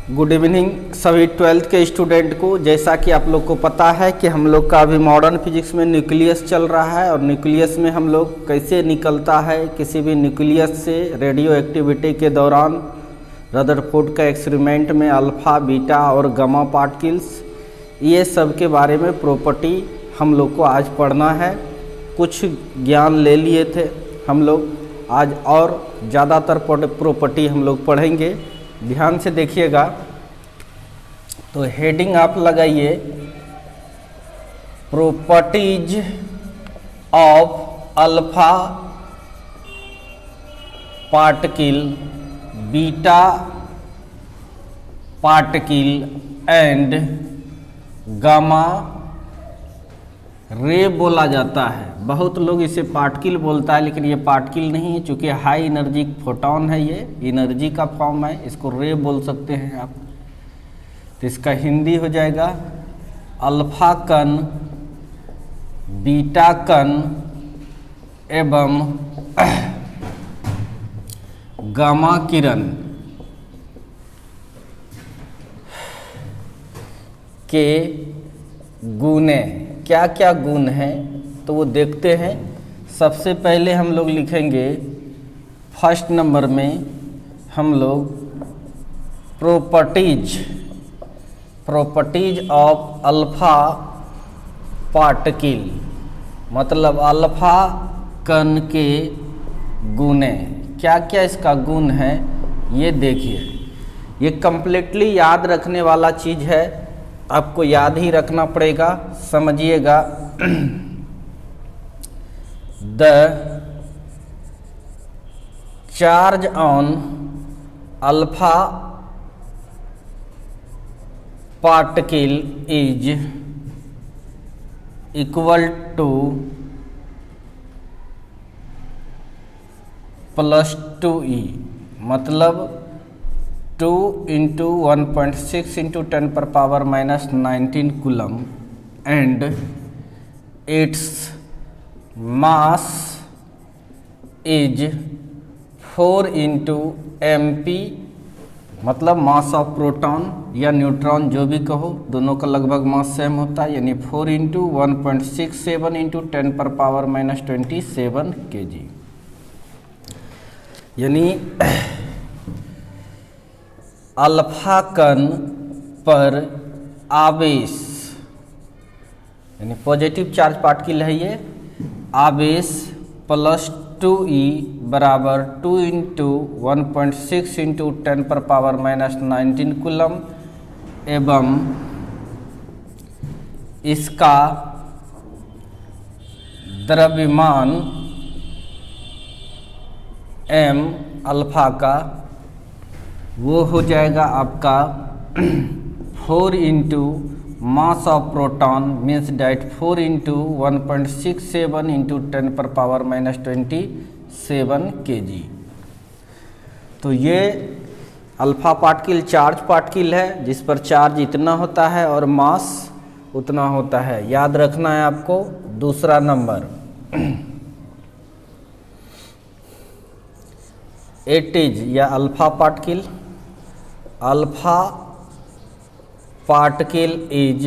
Good evening सभी 12th के student को। जैसा कि आप लोग को पता है कि हम लोग का अभी मॉडर्न फिजिक्स में न्यूक्लियस चल रहा है और न्यूक्लियस में हम लोग कैसे निकलता है किसी भी न्यूक्लियस से रेडियो एक्टिविटी के दौरान रदरफोर्ड का एक्सपेरिमेंट में अल्फ़ा बीटा और गामा पार्टिकल्स, ये सब के बारे में प्रॉपर्टी हम लोग को आज पढ़ना है। कुछ ज्ञान ले लिए थे हम लोग, आज और ज़्यादातर प्रॉपर्टी हम लोग पढ़ेंगे। ध्यान से देखिएगा। तो हेडिंग आप लगाइए, properties of alpha particle, beta particle and gamma ray बोला जाता है। बहुत लोग इसे पार्टिकल बोलता है, लेकिन ये पार्टिकल नहीं है, चूँकि हाई एनर्जी फोटोन है, ये एनर्जी का फॉर्म है, इसको रे बोल सकते हैं आप। तो इसका हिंदी हो जाएगा अल्फा कण, बीटा कण एवं गामा किरण के गुणे। क्या क्या गुण हैं तो वो देखते हैं। सबसे पहले हम लोग लिखेंगे फर्स्ट नंबर में हम लोग प्रॉपर्टीज ऑफ अल्फा पार्टिकल, मतलब अल्फा कण के गुणे। क्या क्या इसका गुण है ये देखिए। ये कंप्लीटली याद रखने वाला चीज़ है, आपको याद ही रखना पड़ेगा, समझिएगा। The charge on alpha particle is equal to +2e, मतलब 2 × 1.6 × 10⁻⁻19 coulomb and it's mass is 4 × mp, मतलब मास ऑफ प्रोटॉन या न्यूट्रॉन जो भी कहो, दोनों का लगभग मास सेम होता है, यानी 4 × 1.67 × 10⁻⁻27 kg। यानी अल्फा कण पर आवेश, यानी पॉजिटिव चार्ज पार्टिकल है ये, आवेश +2e बराबर 2 × 1.6 × 10⁻⁻19 कूलम एवं इसका द्रव्यमान m अल्फा का वो हो जाएगा आपका 4 × मास of proton means that 4 × 1.67 × 10⁻⁻27 kg। तो ये अल्फा पार्टिकल चार्ज पार्टिकल है जिस पर चार्ज इतना होता है और मास उतना होता है। याद रखना है आपको। दूसरा नंबर एटीज या alpha particle, alpha particle is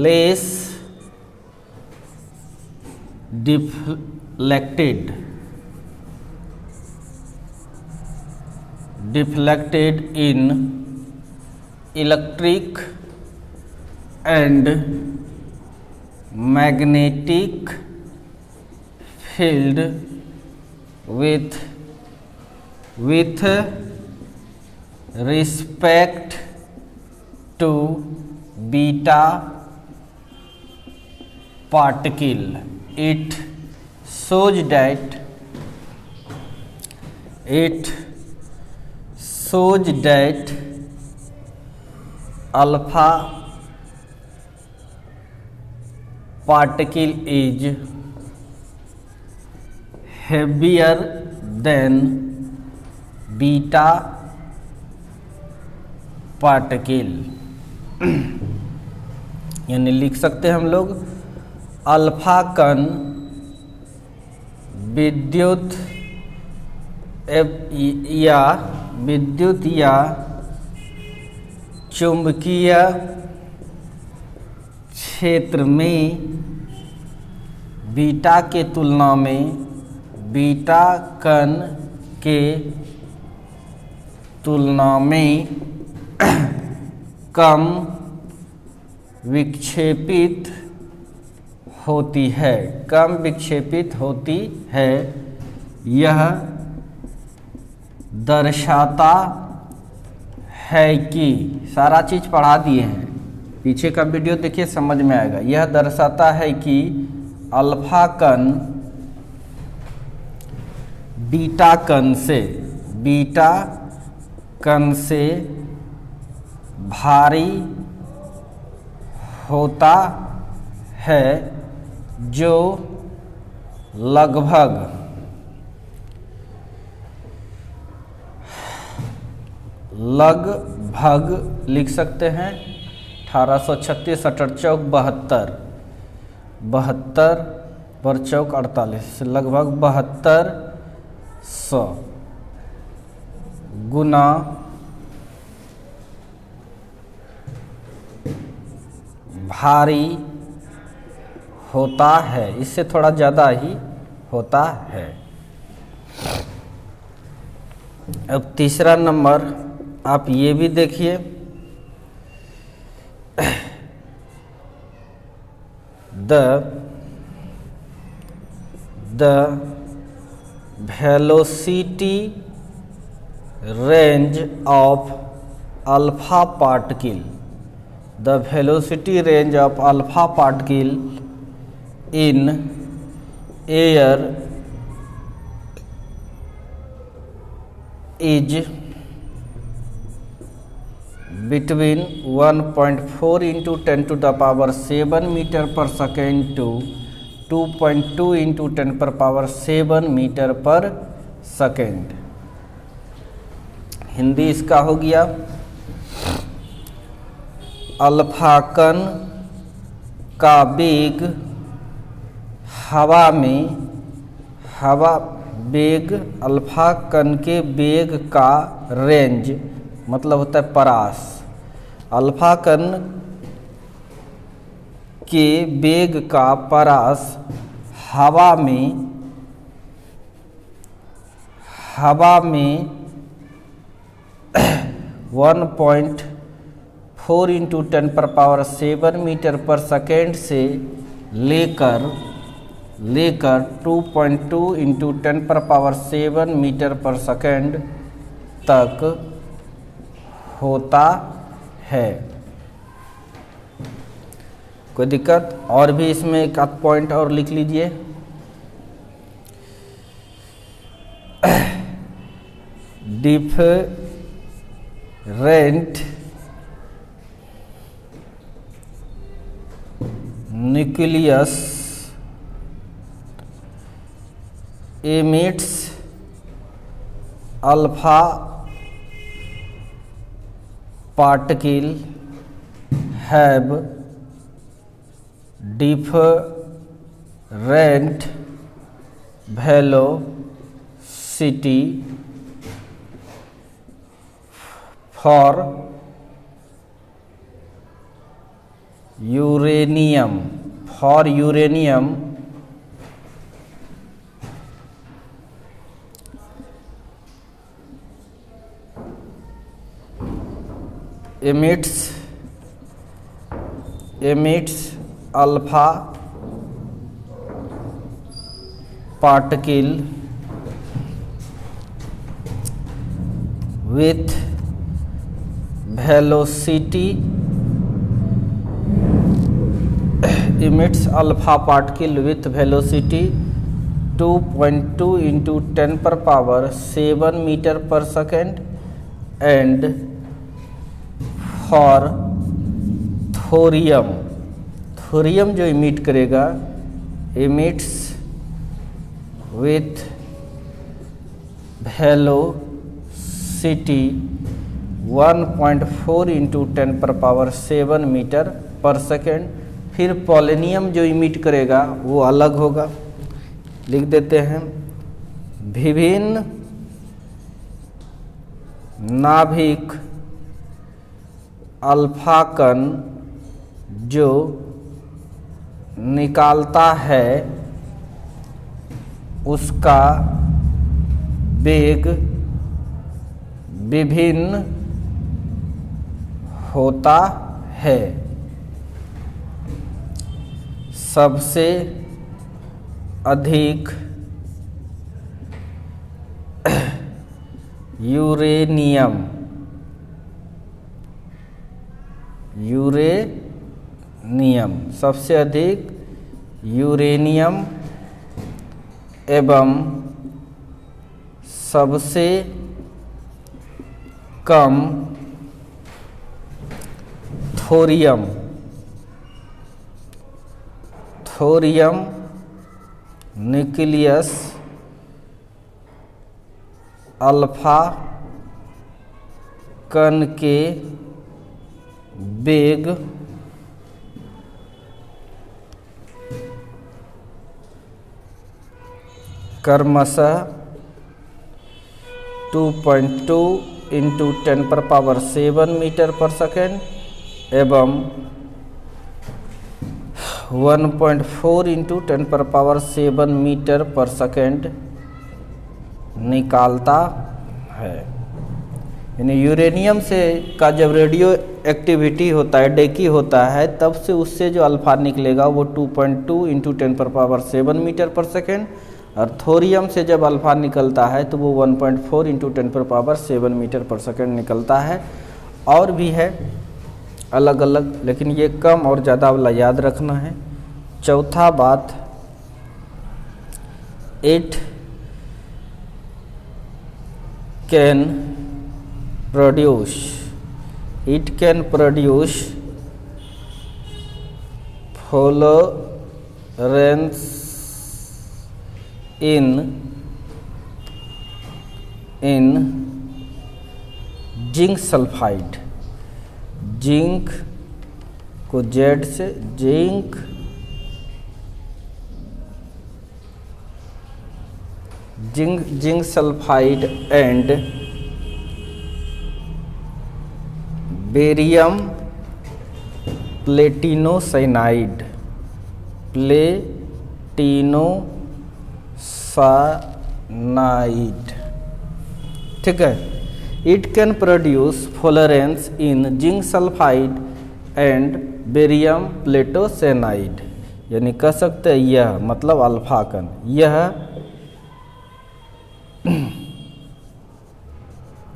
less deflected in electric and magnetic field with respect to beta particle. It shows that alpha particle is heavier than beta particle. यानी लिख सकते हैं हम लोग अल्फा कण विद्युत या चुंबकीय क्षेत्र में बीटा के तुलना में बीटा कण के तुलना में कम विक्षेपित होती है, कम विक्षेपित होती है। यह दर्शाता है कि, सारा चीज़ पढ़ा दिए हैं, पीछे का वीडियो देखिए समझ में आएगा। यह दर्शाता है कि अल्फा कण बीटा कण से भारी होता है, जो लगभग लिख सकते हैं 1836 अठर चौक 72 पर चौक 48, लगभग 7200 गुना भारी होता है, इससे थोड़ा ज़्यादा ही होता है। अब तीसरा नंबर आप ये भी देखिए, the velocity range of alpha particle, the velocity range of alpha particle in air is between 1.4 into 10 to the power 7 meter per second to 2.2 into 10 per power 7 meter per second। Hindi इसका हो गया, alpha कण का वेग वेग alpha कण के वेग का रेंज मतलब होता है परास। अल्फा कण के वेग का परास हवा में 1.4 इंटू 10 पर पावर 7 मीटर पर सेकेंड से लेकर 2.2 इंटू 10 पर पावर 7 मीटर पर सेकेंड तक होता है। कोई दिक्कत? और भी इसमें एक आध पॉइंट और लिख लीजिए। Different nucleus emits alpha particle have different velocity for uranium emits alpha particle with velocity 2.2 into 10 per power 7 meter per second and for thorium जो इमिट करेगा emits with velocity 1.4 into 10 पर पावर 7 मीटर पर second. फिर polonium जो emit करेगा वो अलग होगा, लिख देते हैं। विभिन्न नाभिक अल्फा कण जो निकालता है उसका वेग विभिन्न होता है। सबसे अधिक यूरेनियम सबसे अधिक यूरेनियम एवं सबसे कम थोरियम न्यूक्लियस अल्फा कण के वेग क्रमशः 2.2 इंटू 10⁻7 मीटर पर सेकेंड एवं 1.4 इंटू 10⁻7 मीटर पर सेकेंड निकालता है। यानी यूरेनियम से का जब रेडियो एक्टिविटी होता है, डेकी होता है, तब से उससे जो अल्फा निकलेगा वो 2.2 इंटू 10⁻7 मीटर पर सेकेंड, और थोरियम से जब अल्फा निकलता है तो वो 1.4 इंटू 10⁻7 मीटर पर सेकेंड निकलता है। और भी है अलग अलग, लेकिन ये कम और ज़्यादा वाला याद रखना है। चौथा बात, it can produce fluorescence in zinc sulphide. Zinc को जेड से zinc sulphide and barium platinocyanide ठीक है। It can produce fluorescence in zinc sulphide and barium platinocyanide. यानी कह सकते हैं यह मतलब अल्फा कण, यह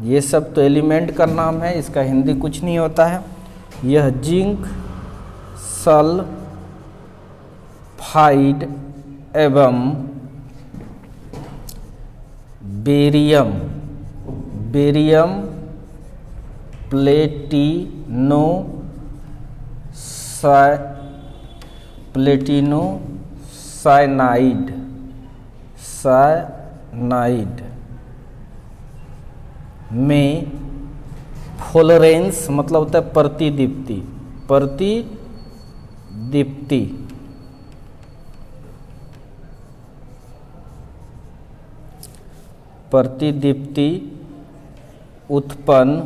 ये सब तो एलिमेंट का नाम है, इसका हिंदी कुछ नहीं होता है। यह जिंक सल्फाइड एवं बेरियम प्लेटिनोसाइनाइड में फ्लोरेंस मतलब होता है प्रतिदीप्ति उत्पन्न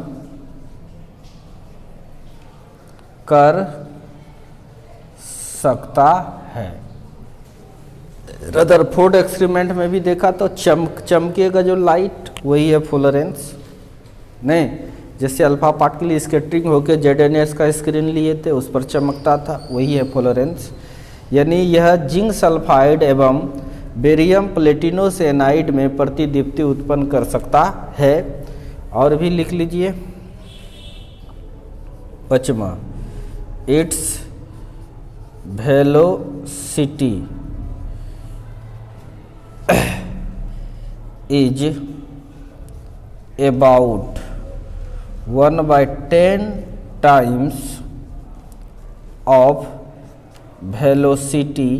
कर सकता है। रदरफोर्ड एक्सपेरिमेंट में भी देखा तो चमकेगा जो लाइट, वही है फ्लोरेंस। नहीं, जैसे अल्फा पार्टिकल स्कैटरिंग होकर ZNS का स्क्रीन लिए थे, उस पर चमकता था, वही है फ्लोरेंस। यानी यह जिंक सल्फाइड एवं बेरियम प्लेटिनोसाइनाइड में प्रतिदीप्ति उत्पन्न कर सकता है। और भी लिख लीजिए। पचमा, its velocity is about 1/10 times of velocity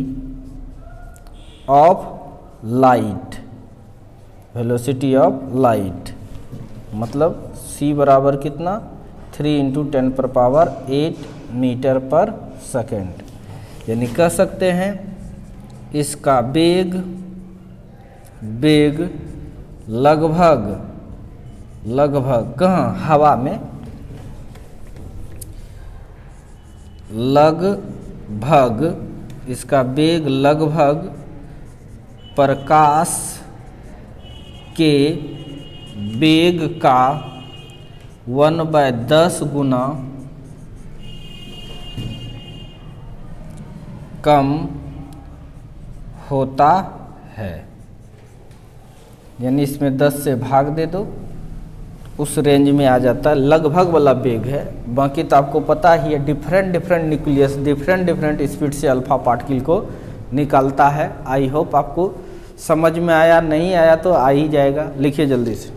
of light. Velocity of light मतलब c बराबर कितना, 3 इंटू 10⁸ मीटर पर सेकेंड। यानी कह सकते हैं इसका वेग लगभग कहाँ, हवा में लगभग, इसका वेग लगभग प्रकाश के वेग का 1/10 गुना कम होता है। यानी इसमें 10 से भाग दे दो, उस रेंज में आ जाता है। लगभग वाला वेग है, बाकी तो आपको पता ही है। डिफरेंट न्यूक्लियस डिफरेंट स्पीड से अल्फा पार्टिकल को निकालता है। आई होप आपको समझ में आया, नहीं आया तो आ ही जाएगा। लिखिए जल्दी से।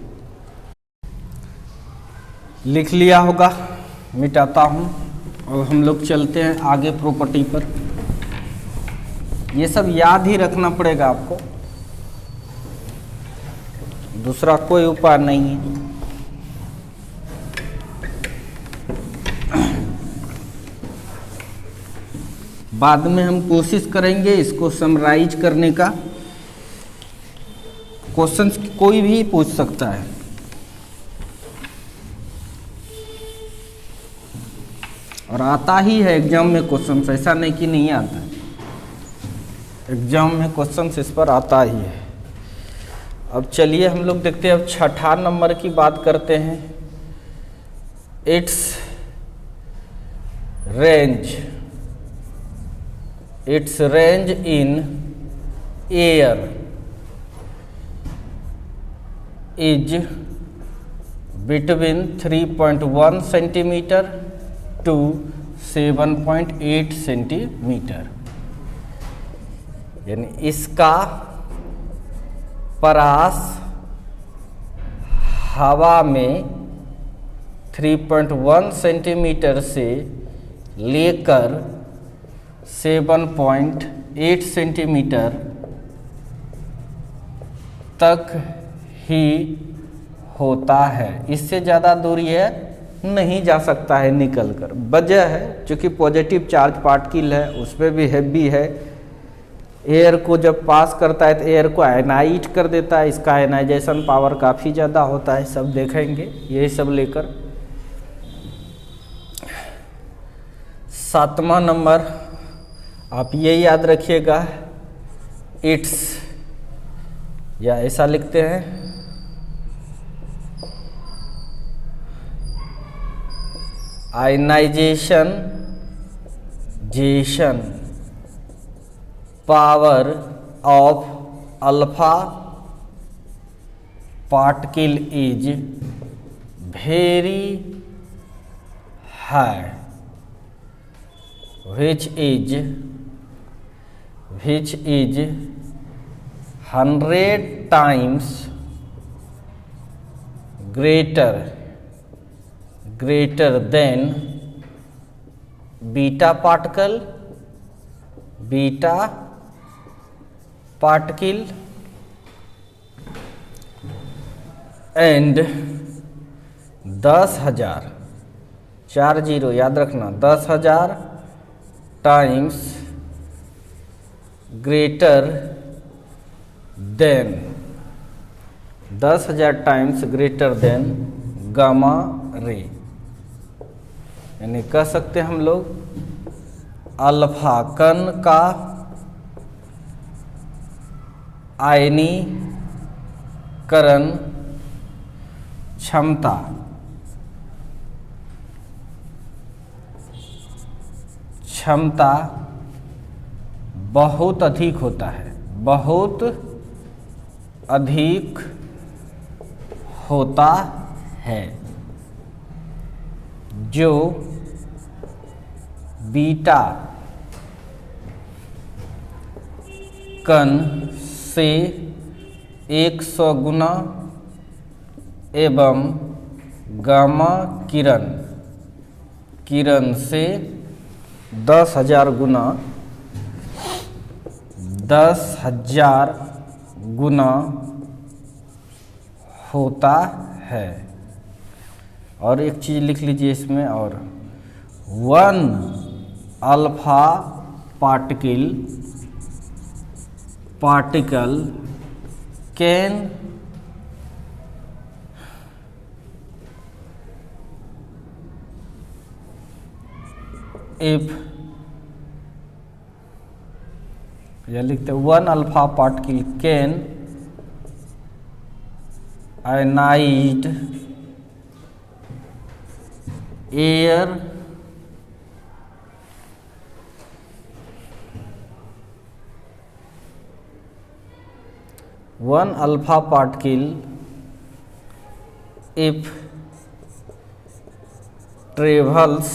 लिख लिया होगा, मिटाता हूँ और हम लोग चलते हैं आगे प्रॉपर्टी पर। ये सब याद ही रखना पड़ेगा आपको, दूसरा कोई उपाय नहीं है। बाद में हम कोशिश करेंगे इसको समराइज करने का। क्वेश्चंस कोई भी पूछ सकता है, और आता ही है एग्जाम में क्वेश्चंस, ऐसा नहीं कि नहीं आता है। एग्जाम में क्वेश्चंस इस पर आता ही है। अब चलिए हम लोग देखते हैं, अब छठा नंबर की बात करते हैं। It's range in air is between 3.1 centimetre to 7.8 centimetre. यानी इसका परास हवा में 3.1 सेंटीमीटर से लेकर 7.8 सेंटीमीटर तक ही होता है। इससे ज़्यादा दूरी है नहीं जा सकता है निकल कर। वजह है चूँकि पॉजिटिव चार्ज पार्टिकल है, उसमें भी हैवी है। एयर को जब पास करता है तो एयर को आयनाइज कर देता है, इसका आयनाइजेशन पावर काफ़ी ज़्यादा होता है। सब देखेंगे यही सब लेकर। 7वां नंबर आप ये याद रखिएगा, इट्स, या ऐसा लिखते हैं, ionisation power of alpha particle is very high, which is 100 times greater than beta particle and 10,000 40 याद रखना, 10,000 times greater then 10,000 times greater than gamma ray. यानी कह सकते हैं हम लोग अल्फा कण का आयनीकरण क्षमता बहुत अधिक होता है, बहुत अधिक होता है, जो बीटा कण से 100 गुना एवं गामा किरण से 10,000 गुना 10,000 गुना होता है। और एक चीज़ लिख लीजिए इसमें, और 1 अल्फा पार्टिकल कैन if या लिखते 1 alpha particle can ionised air one alpha particle if travels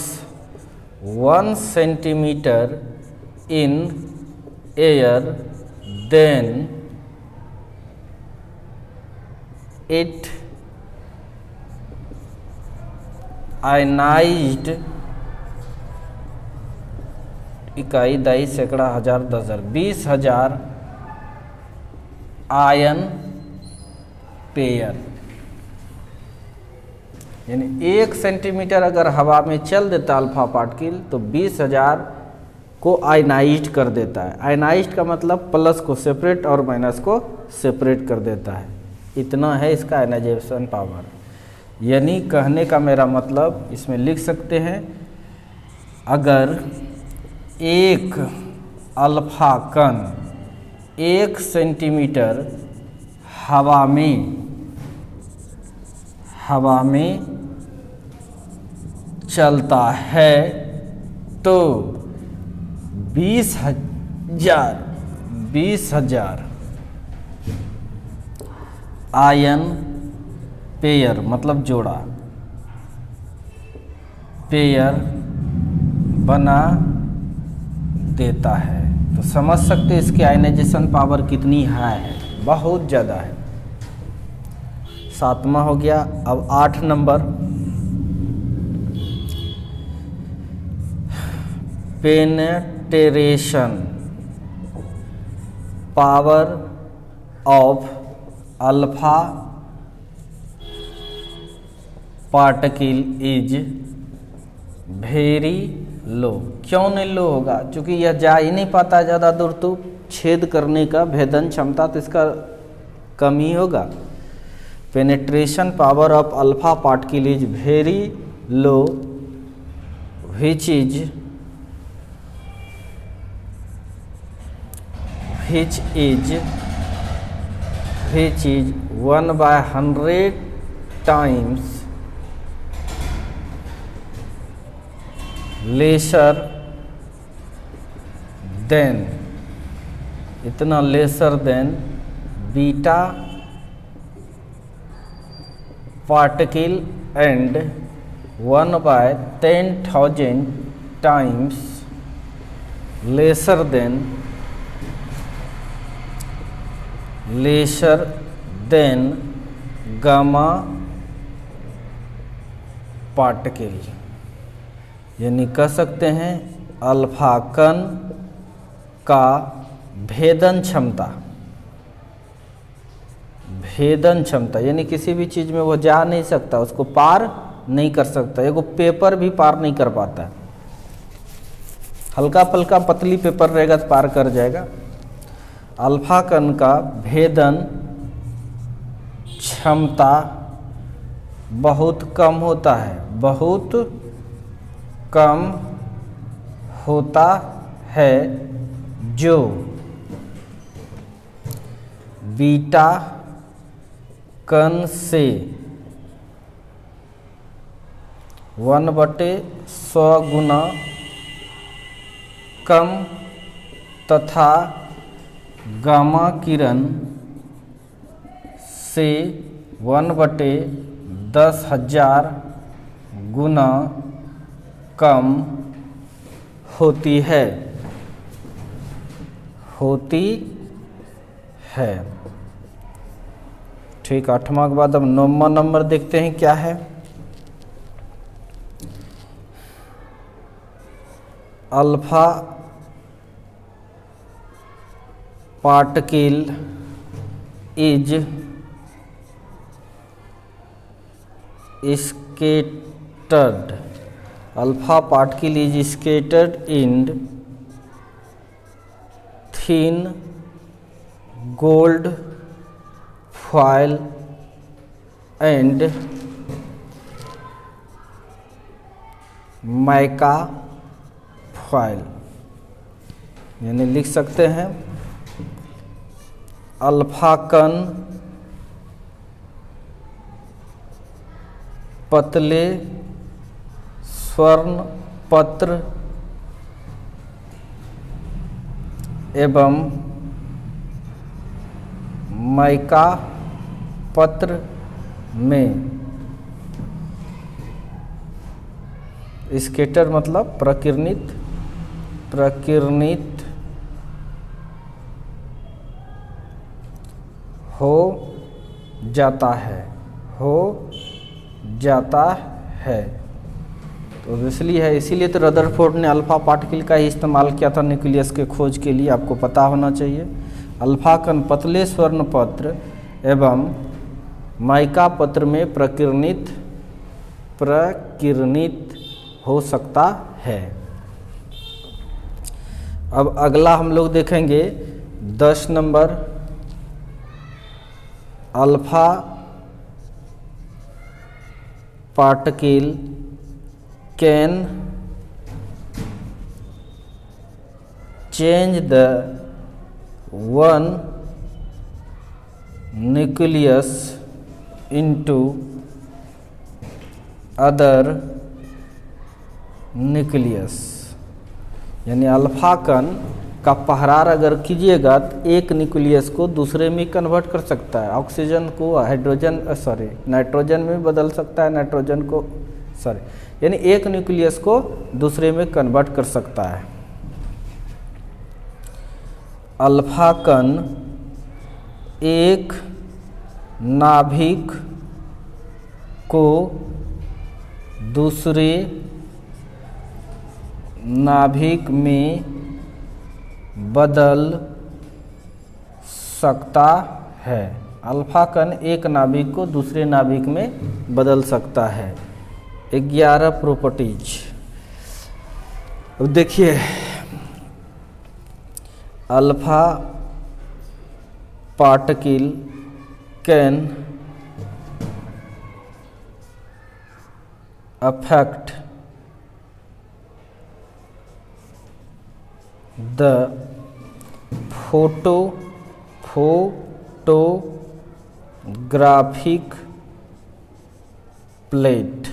1 centimeter in air, then it ionized इकाई दाई सैकड़ा हजार 10,000 20,000 आयन पेयर, यानी 1 सेंटीमीटर अगर हवा में चल देता अल्फा पार्टिकल तो 20,000 को आयनाइज्ड कर देता है। आयनाइज्ड का मतलब प्लस को सेपरेट और माइनस को सेपरेट कर देता है। इतना है इसका आयनाइजेशन पावर। यानी कहने का मेरा मतलब इसमें लिख सकते हैं, अगर एक अल्फा कण 1 सेंटीमीटर हवा में चलता है तो 20,000 आयन पेयर मतलब जोड़ा पेयर बना देता है। तो समझ सकते हैं इसकी आयनाइजेशन पावर कितनी हाई है, बहुत ज़्यादा है। 7वां हो गया। अब 8 number, penetration power of alpha particle is very low. क्यों नहीं लो होगा? क्योंकि यह जा ही नहीं पाता ज़्यादा दूर, तो छेद करने का भेदन क्षमता तो इसका कम ही होगा। Penetration power of alpha particle is very low which is 1/100 times lesser than, इतना lesser than beta particle and 1/10,000 times lesser than gamma particle. यानी कह सकते हैं अल्फा कण का भेदन क्षमता यानी किसी भी चीज़ में वो जा नहीं सकता, उसको पार नहीं कर सकता। एगो पेपर भी पार नहीं कर पाता है, हल्का फल्का पतली पेपर रहेगा तो पार कर जाएगा। अल्फा कण का भेदन क्षमता बहुत कम होता है, जो बीटा कण से 1/100 गुना कम तथा गामा किरण से 1/10,000 गुना कम होती है। ठीक, 8वां के बाद अब 9वां नंबर देखते हैं क्या है। Alpha particle is scattered. Alpha particle is scattered in thin gold foil and mica foil। यानी लिख सकते हैं अल्फा कण पतले स्वर्ण पत्र एवं माइका पत्र में, स्केटर मतलब प्रकीर्णित हो जाता है तो इसलिए है, इसीलिए तो रदरफोर्ड ने अल्फा पार्टिकल का ही इस्तेमाल किया था न्यूक्लियस के खोज के लिए, आपको पता होना चाहिए। अल्फा कण पतले स्वर्ण पत्र एवं माइका पत्र में प्रकीर्णित हो सकता है। अब अगला हम लोग देखेंगे 10 number, alpha particle can change the one nucleus into other nucleus, यानी अल्फा कण का पहरार अगर कीजिएगा तो एक न्यूक्लियस को दूसरे में कन्वर्ट कर सकता है। ऑक्सीजन को नाइट्रोजन में बदल सकता है, यानी एक न्यूक्लियस को दूसरे में कन्वर्ट कर सकता है। अल्फा कण एक नाभिक को दूसरे नाभिक में बदल सकता है। अल्फा कण एक नाभिक को दूसरे नाभिक में बदल सकता है। 11 प्रॉपर्टीज। अब देखिए, alpha particle can affect the photographic plate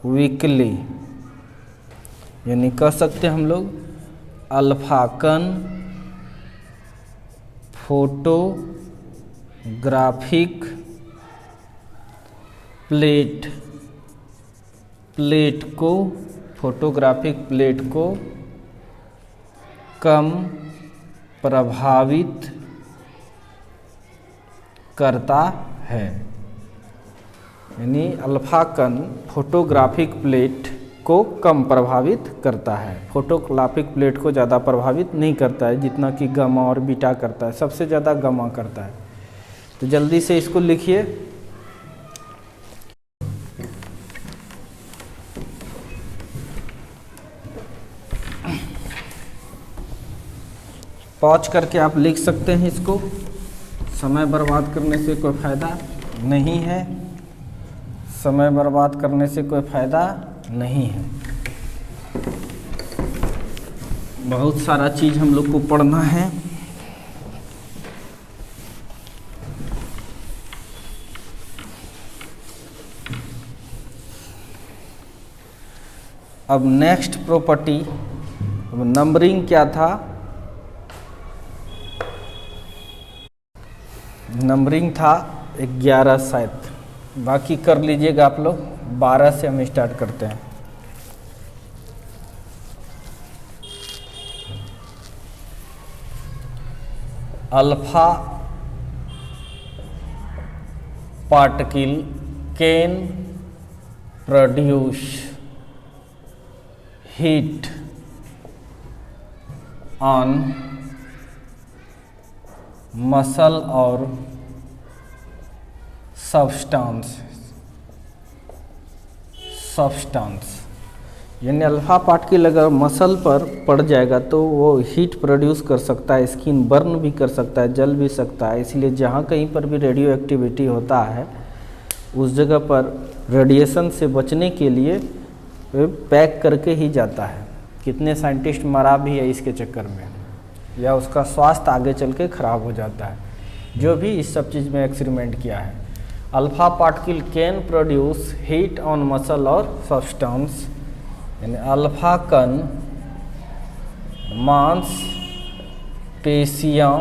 weakly, यानी कह सकते हैं हम लोग अल्फा कण फोटोग्राफिक फोटोग्राफिक प्लेट को कम प्रभावित करता है। यानी अल्फा कण फोटोग्राफिक प्लेट को कम प्रभावित करता है, फोटोग्राफिक प्लेट को ज़्यादा प्रभावित नहीं करता है जितना कि गामा और बीटा करता है। सबसे ज़्यादा गामा करता है। तो जल्दी से इसको लिखिए। पॉज करके आप लिख सकते हैं इसको, समय बर्बाद करने से कोई फ़ायदा नहीं है, समय बर्बाद करने से कोई फ़ायदा नहीं है। बहुत सारा चीज़ हम लोग को पढ़ना है। अब नेक्स्ट प्रॉपर्टी, अब नंबरिंग क्या था? नंबरिंग था 11 शायद, बाकी कर लीजिएगा आप लोग। 12 से हम स्टार्ट करते हैं। Alpha particle can produce heat on muscle और सब्सटेंस, यानी अल्फा पार्टिकल अगर मसल पर पड़ जाएगा तो वो हीट प्रोड्यूस कर सकता है, स्किन बर्न भी कर सकता है, जल भी सकता है। इसलिए जहाँ कहीं पर भी रेडियो एक्टिविटी होता है उस जगह पर रेडिएशन से बचने के लिए पैक करके ही जाता है। कितने साइंटिस्ट मरा भी है इसके चक्कर में। या उसका स्वास्थ्य आगे चल के खराब हो जाता है। जो भी इस सब चीज़ में एक्सपेरिमेंट किया है। Alpha particle can produce heat on muscle और सब्सटेंस, यानी अल्फा कण मांस, पेशियाँ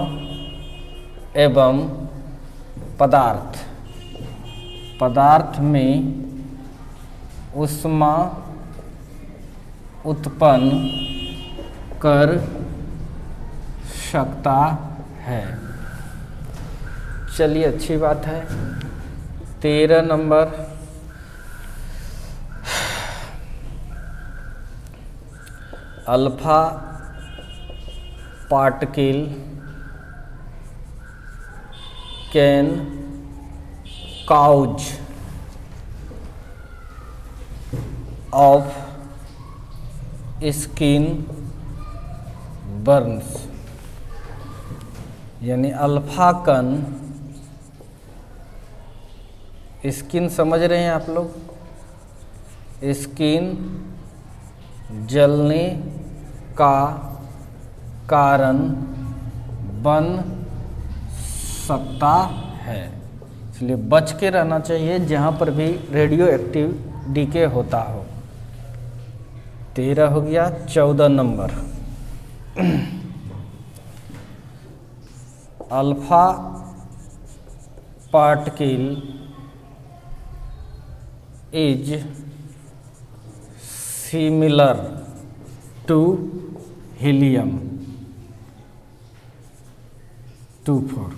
एवं पदार्थ में ऊष्मा उत्पन्न कर सकता है। चलिए अच्छी बात है। 13 नंबर, alpha particle can cause of skin burns, यानी अल्फा कण, स्किन समझ रहे हैं आप लोग, स्किन जलने का कारण बन सकता है, इसलिए बच के रहना चाहिए जहाँ पर भी रेडियो एक्टिव डीके होता हो। 13 हो गया। 14 number, alpha particle is similar to helium 24,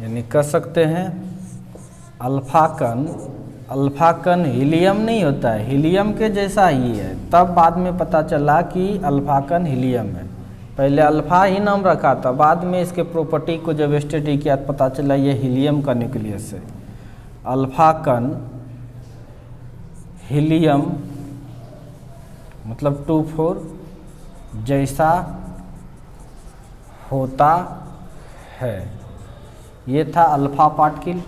यानी कह सकते हैं अल्फा कण हीलियम नहीं होता है, हीलियम के जैसा ही है। तब बाद में पता चला कि अल्फा कण हीलियम है, पहले अल्फा ही नाम रखा था, बाद में इसके प्रॉपर्टी को जब स्टडी किया तो पता चला ये हीलियम का न्यूक्लियस है। अल्फा कण हीलियम मतलब 24 जैसा होता है। ये था अल्फा पार्टिकल।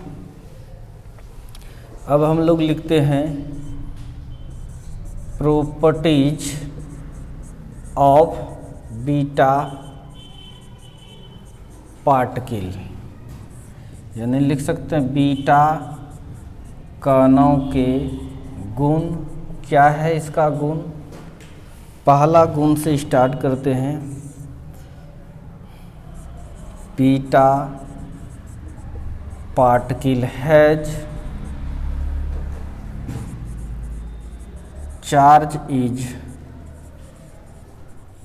अब हम लोग लिखते हैं प्रॉपर्टीज ऑफ बीटा पार्टिकल, यानी लिख सकते हैं बीटा कणों के गुण। क्या है इसका गुण? पहला गुण से स्टार्ट करते हैं। Beta particle has charge is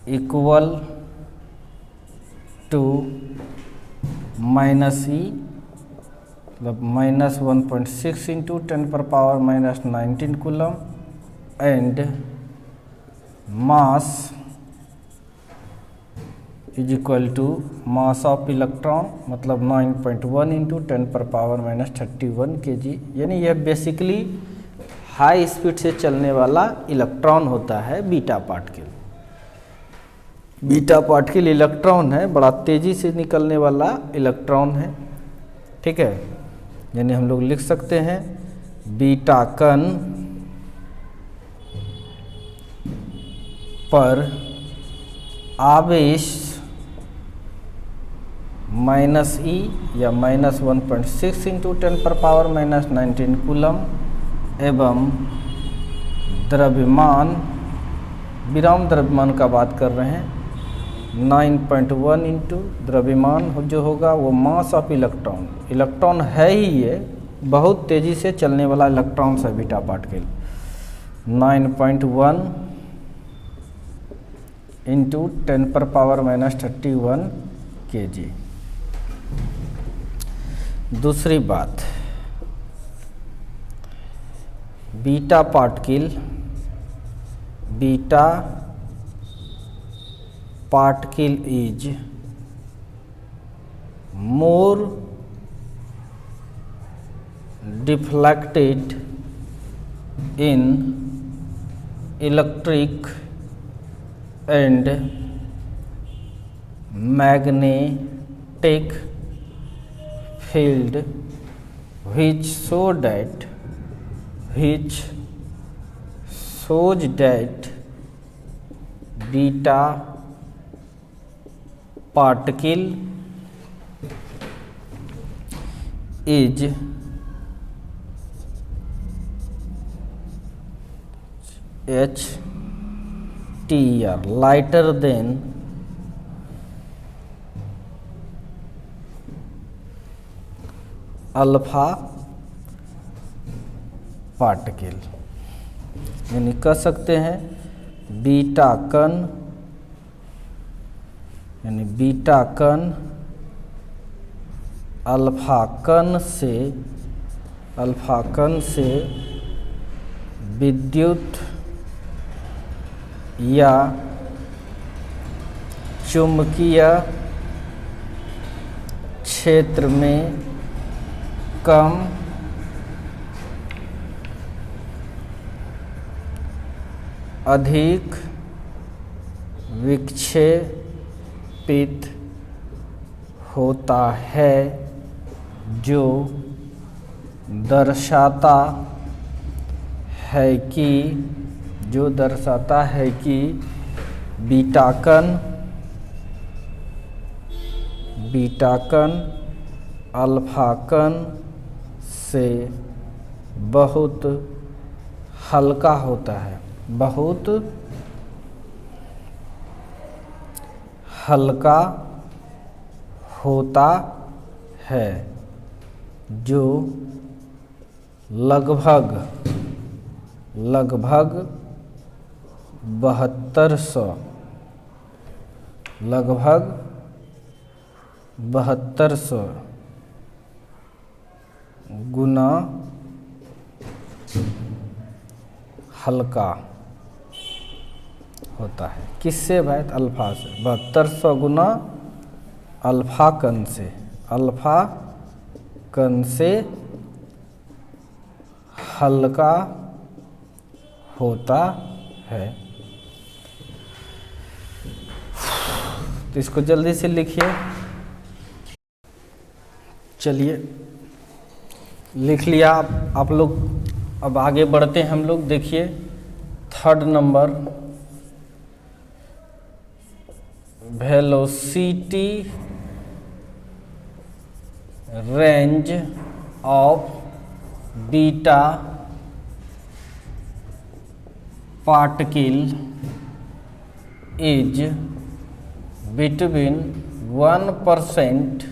equal to minus E, मतलब -1.6 into 10⁻⁻19 coulomb, and mass is equal to mass of electron, मतलब 9.1 इंटू 10⁻31 kg। यानी यह बेसिकली हाई स्पीड से चलने वाला इलेक्ट्रॉन होता है beta particle. Beta particle electron है, बड़ा तेजी से निकलने वाला इलेक्ट्रॉन है। ठीक है, यानी हम लोग लिख सकते हैं बीटा कण पर आवेश -e या -1.6 इंटू 10⁻⁻19 कूलम एवं द्रव्यमान, विराम द्रव्यमान का बात कर रहे हैं, 9.1 इंटू द्रव्यमान जो होगा वो मास ऑफ इलेक्ट्रॉन। इलेक्ट्रॉन है ही ये, बहुत तेज़ी से चलने वाला इलेक्ट्रॉन है बीटा पार्टिकल। 9.1 into 10⁻⁻31 kg। दूसरी बात, beta particle is more deflected in electric and magnetic field, which shows that beta particle is HTR lighter than alpha particle, यानी कह सकते हैं बीटा कण, यानी बीटा कण अल्फा कण से विद्युत या चुंबकीय क्षेत्र में कम अधिक विक्षेपित होता है, जो दर्शाता है कि बीटा कण अल्फा कण से बहुत हल्का होता है, बहुत हल्का होता है, जो लगभग 7200 गुना हल्का होता है। किससे भाई? अल्फा से। 7200 गुना अल्फा कण से हल्का होता है। तो इसको जल्दी से लिखिए। चलिए लिख लिया आप लोग। अब आगे बढ़ते हैं हम लोग। देखिए 3rd number, velocity range of beta particle is between 1%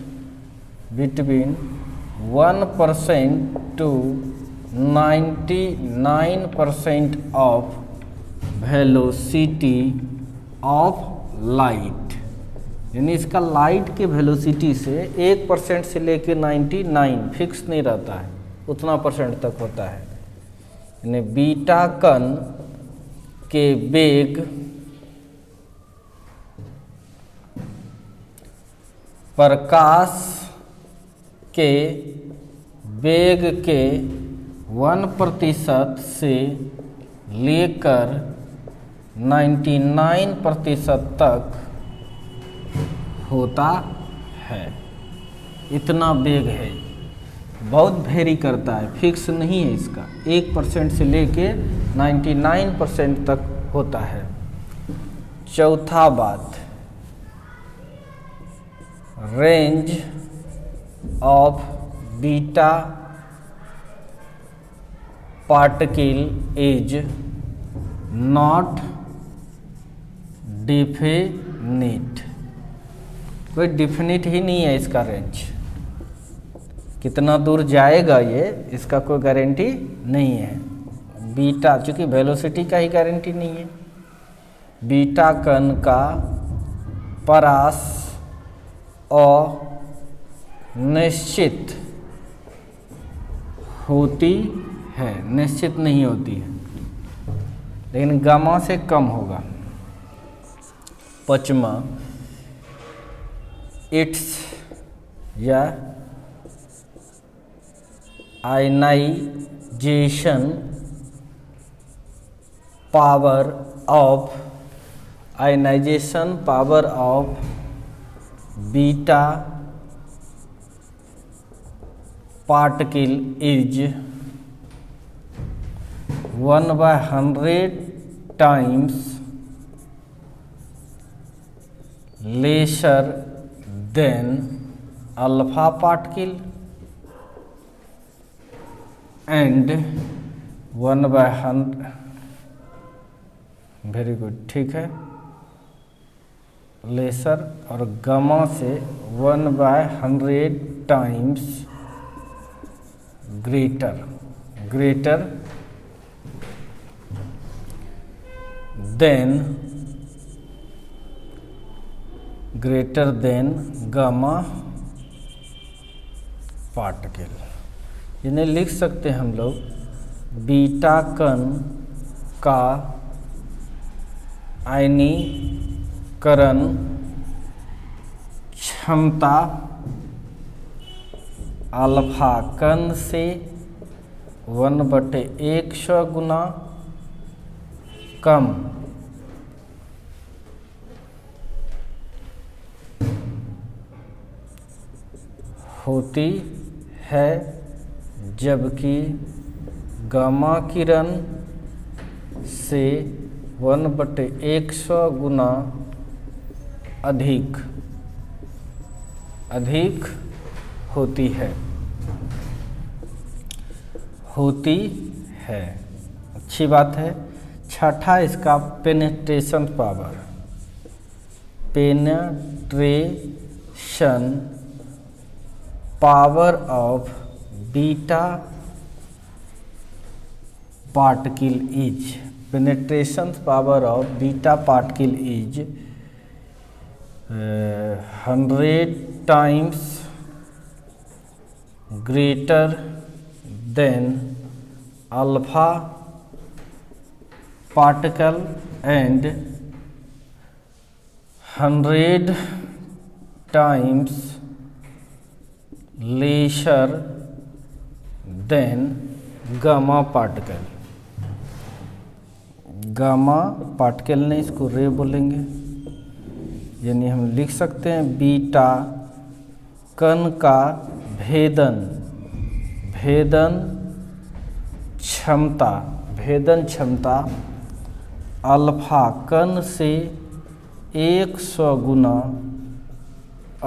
to 99% of velocity of light, यानी इसका लाइट के वेलोसिटी से 1% से लेकर 99 फिक्स नहीं रहता है, उतना परसेंट तक होता है। यानी बीटा कण के वेग प्रकाश के वेग के 1% से लेकर 99% तक होता है। इतना वेग है, बहुत वेरी करता है, फिक्स नहीं है इसका। 1% से लेके 99% तक होता है। चौथा बात, range of beta particle is not definite, कोई डिफिनिट ही नहीं है इसका रेंज। कितना दूर जाएगा ये, इसका कोई गारंटी नहीं है। बीटा, चूँकि वेलोसिटी का ही गारंटी नहीं है। बीटा कण का परास अनिश्चित होती है, निश्चित नहीं होती है, लेकिन गामा से कम होगा। पांचवा, इट्स या ionisation power of beta particle is 1/100 times lesser then alpha particle and 1/100, very good, ठीक है, लेसर और गामा से 1/100 times greater than gamma particle. इन्हें लिख सकते हैं हम लोग, बीटा कण का आयनीकरण क्षमता अल्फा कण से 1/100 गुना कम होती है, जबकि गामा किरण से 1/100 गुना अधिक होती है। अच्छी बात है। छठा इसका penetration power of beta particle is, penetration power of beta particle is 100 times greater than alpha particle and 100 times lesser than gamma particle। Gamma particle ने इसको रे बोलेंगे, यानी हम लिख सकते हैं बीटा कण का भेदन क्षमता अल्फा कण से 100 गुना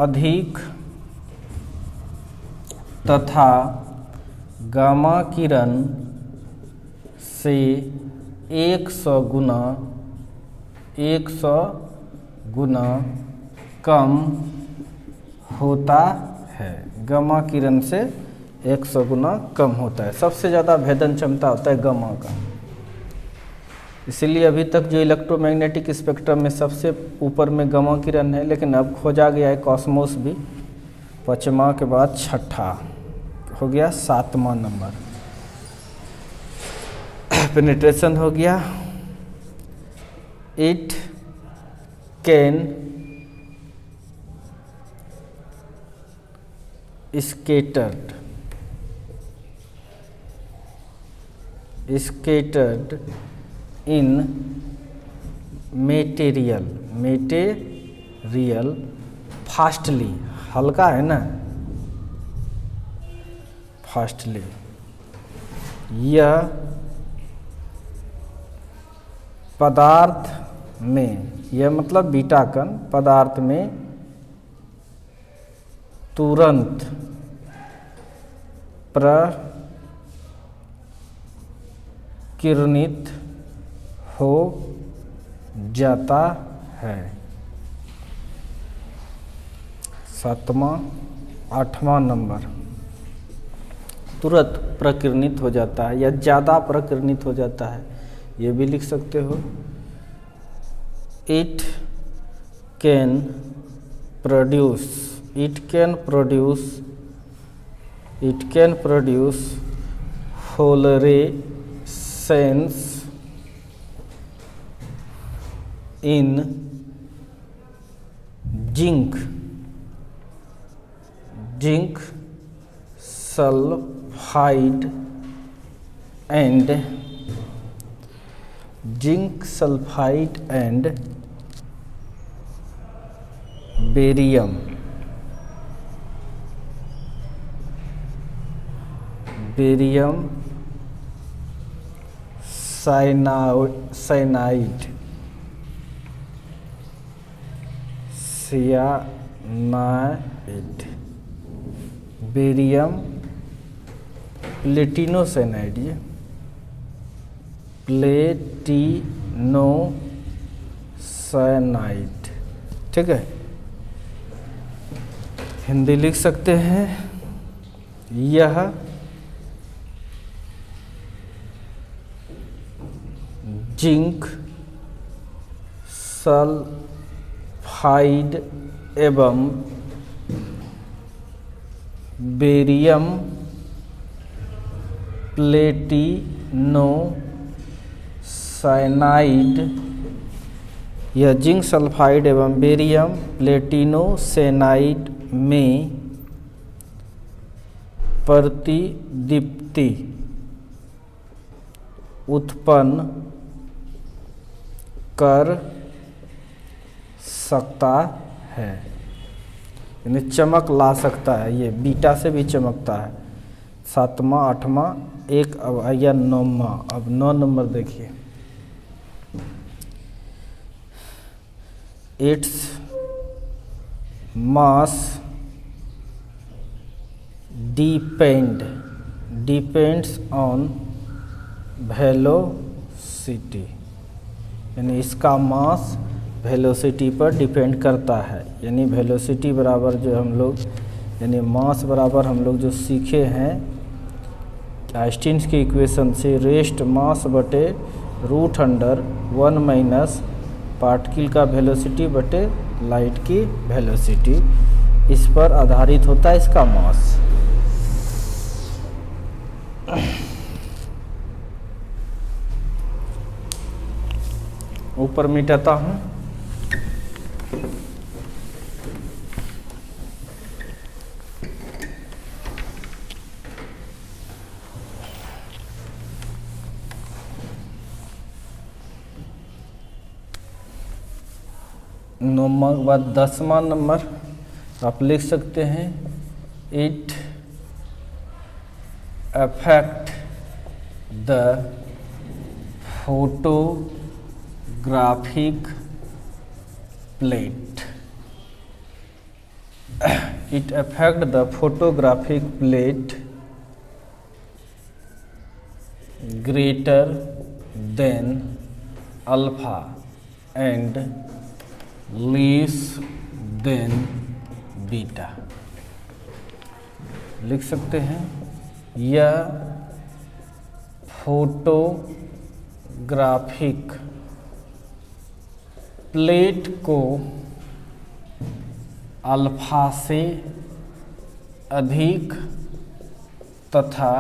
अधिक तथा गामा किरण से 100 गुना कम होता है। गामा किरण से 100 गुना कम होता है। सबसे ज़्यादा भेदन क्षमता होता है गामा का। इसीलिए अभी तक जो इलेक्ट्रोमैग्नेटिक स्पेक्ट्रम में सबसे ऊपर में गामा किरण है, लेकिन अब खोजा गया है कॉस्मोस भी। 5वां के बाद छठा हो गया, 7वां नंबर पेनिट्रेशन हो गया। It can scattered in material fastly, हल्का है ना, फास्टली। यह पदार्थ में, यह मतलब बीटा कण पदार्थ में तुरंत प्रकीर्णित हो जाता है। 8वां नंबर तुरंत प्रकीर्णित हो जाता है या ज़्यादा प्रकीर्णित हो जाता है, ये भी लिख सकते हो। It can produce fluorescence in zinc sulphide and barium cyanide barium platinocyanide, ये प्लेटिनोसेनाइड, ठीक है। हिंदी लिख सकते हैं, यह जिंक सल्फाइड एवं बेरियम प्लेटिनोसाइनाइड, यह जिंक सल्फाइड एवं बेरियम प्लेटिनोसेनाइड में प्रतिदीप्ति उत्पन्न कर सकता है, यानी चमक ला सकता है। ये बीटा से भी चमकता है। 7वां 8वां एक, अब आया 9वां। अब 9 नंबर देखिए, its mass depends on velocity, यानी इसका मास वेलोसिटी पर डिपेंड करता है। यानी वेलोसिटी बराबर जो हम लोग, यानी मास बराबर हम लोग जो सीखे हैं आइंस्टीन की इक्वेशन से, रेस्ट मास बटे √1 माइनस पार्टिकल का वेलोसिटी बटे लाइट की वेलोसिटी, इस पर आधारित होता है इसका मास। ऊपर मिटाता हूँ। नौवां के बाद 10वां नंबर आप लिख सकते हैं, it affect the photographic plate, it affect the photographic plate greater than alpha and less than beta. लिख सकते हैं, यह फोटोग्राफिक प्लेट को अल्फा से अधिक तथा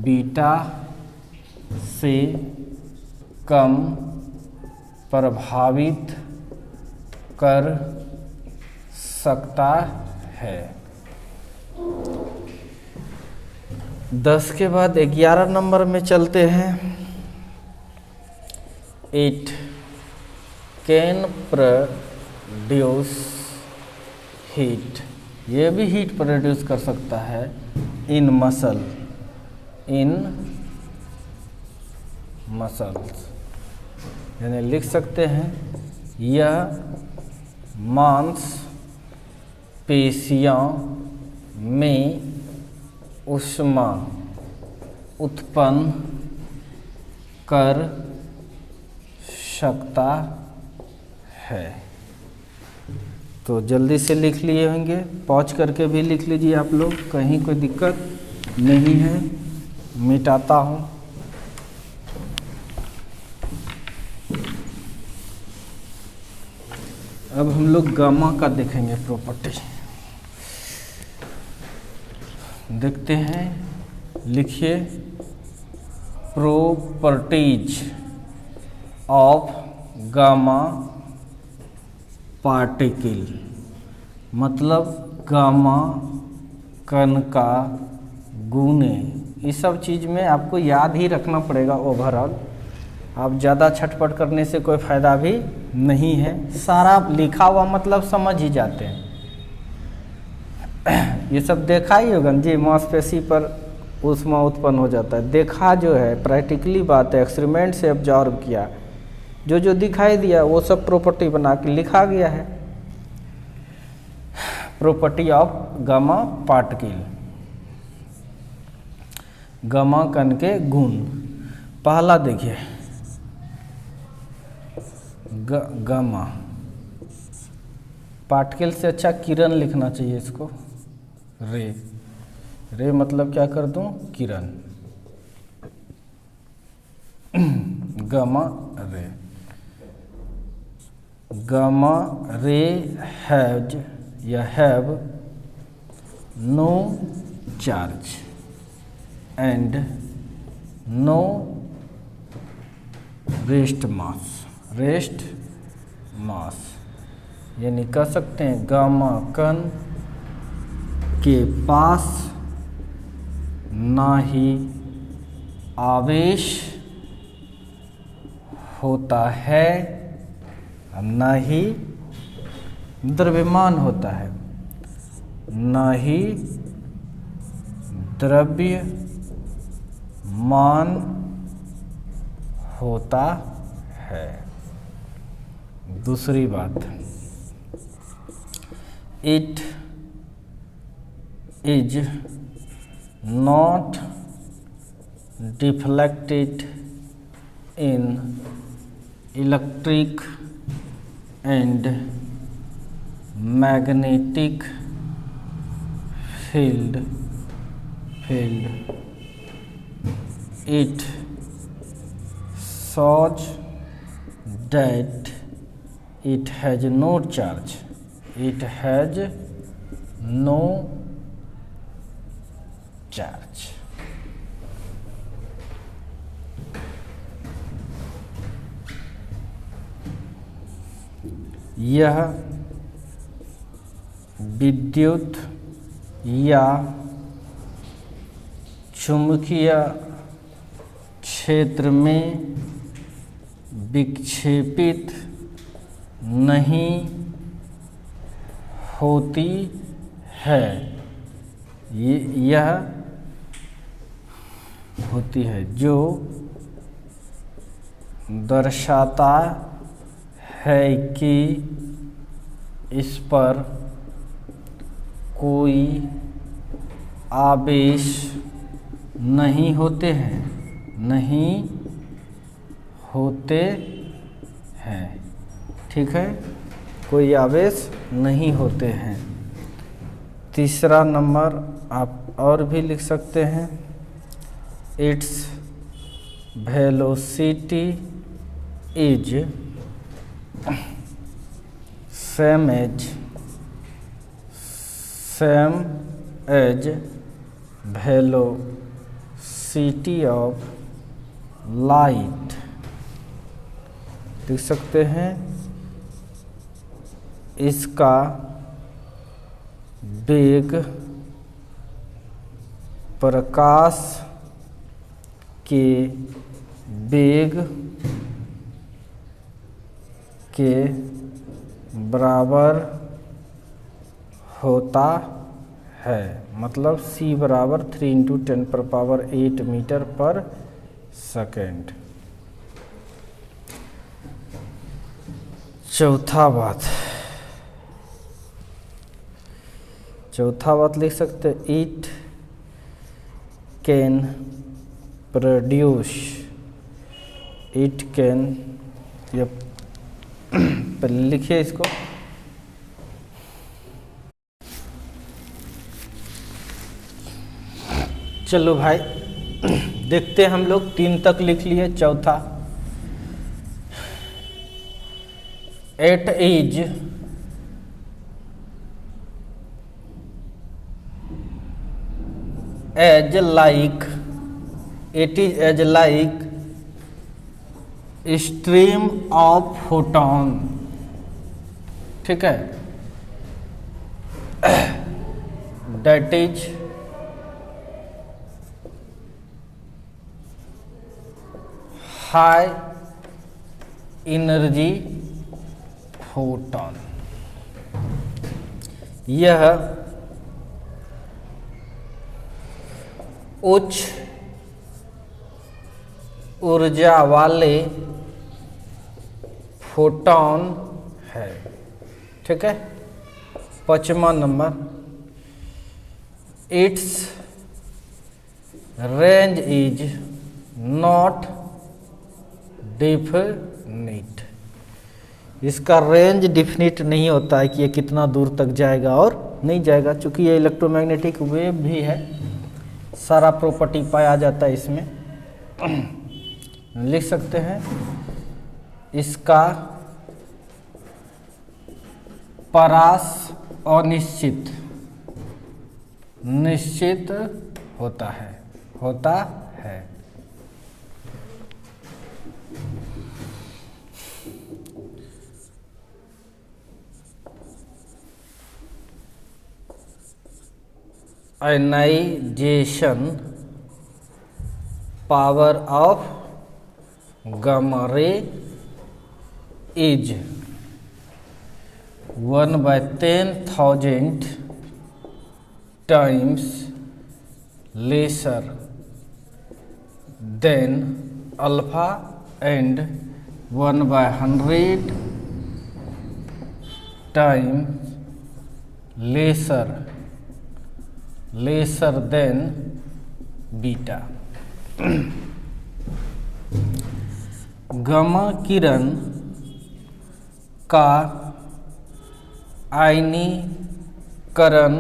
बीटा से कम प्रभावित कर सकता है। 10 के बाद 11 नंबर में चलते हैं, इट कैन प्रोड्यूस हीट, ये भी हीट प्रोड्यूस कर सकता है इन मसल्स, यानी लिख सकते हैं, यह मांसपेशियों में ऊष्मा उत्पन्न कर सकता है। तो जल्दी से लिख लिए होंगे, पॉज करके भी लिख लीजिए आप लोग, कहीं कोई दिक्कत नहीं है। मिटाता हूँ। अब हम लोग गामा का देखेंगे प्रॉपर्टी। देखते हैं, लिखिए, प्रॉपर्टीज ऑफ गामा पार्टिकल, मतलब गामा कण का गुण। इस सब चीज़ में आपको याद ही रखना पड़ेगा ओवरऑल। आप ज़्यादा छटपट करने से कोई फ़ायदा भी नहीं है, सारा लिखा हुआ मतलब समझ ही जाते हैं। ये सब देखा ही होगा जी, मांसपेशी पर ऊष्मा उत्पन्न हो जाता है, देखा जो है, प्रैक्टिकली बात है, एक्सपेरिमेंट से ऑब्जर्व किया, जो जो दिखाई दिया वो सब प्रॉपर्टी बना के लिखा गया है। Property of gamma particle, gamma कण के गुण। पहला देखिए गामा पार्टिकल से अच्छा किरण लिखना चाहिए इसको, रे, रे मतलब क्या कर दूं, किरण, gamma ray, gamma ray has या have no charge and no rest mass, यानी कह सकते हैं गामा कण के पास ना ही आवेश होता है ना ही द्रव्यमान होता है, ना ही द्रव्यमान होता है। दूसरी बात, it is not deflected in electric and magnetic field, it shows that it has no charge, it has no charge। यह विद्युत या चुंबकीय क्षेत्र में विक्षेपित नहीं होती है, यह होती है जो दर्शाता है कि इस पर कोई आवेश नहीं होते हैं, नहीं होते हैं, ठीक है, कोई आवेश नहीं होते हैं। तीसरा नंबर आप और भी लिख सकते हैं, it's velocity is same as velocity of light. लिख सकते हैं इसका वेग प्रकाश के वेग के बराबर होता है, मतलब c बराबर 3 × 10⁸ मीटर पर सेकेंड। चौथा बात लिख सकते हैं, it can produce, it can, ये पहले लिखिए इसको, चलो भाई देखते हैं, हम लोग 3 तक लिख लिए। चौथा, it is as like stream of photon, ठीक है, that is high energy photon. यह उच्च ऊर्जा वाले फोटोन है, ठीक है, 5वां number, its range is not definite. इसका रेंज डिफिनिट नहीं होता है कि ये कितना दूर तक जाएगा और नहीं जाएगा, चूँकि ये इलेक्ट्रोमैग्नेटिक वेव भी है, सारा प्रॉपर्टी पाया जाता है इसमें। लिख सकते हैं इसका परास अनिश्चित निश्चित होता है ionisation power of gamma ray is 1/10,000 times lesser than alpha and 1/100 times lesser than beta. Gamma किरण का आयनीकरण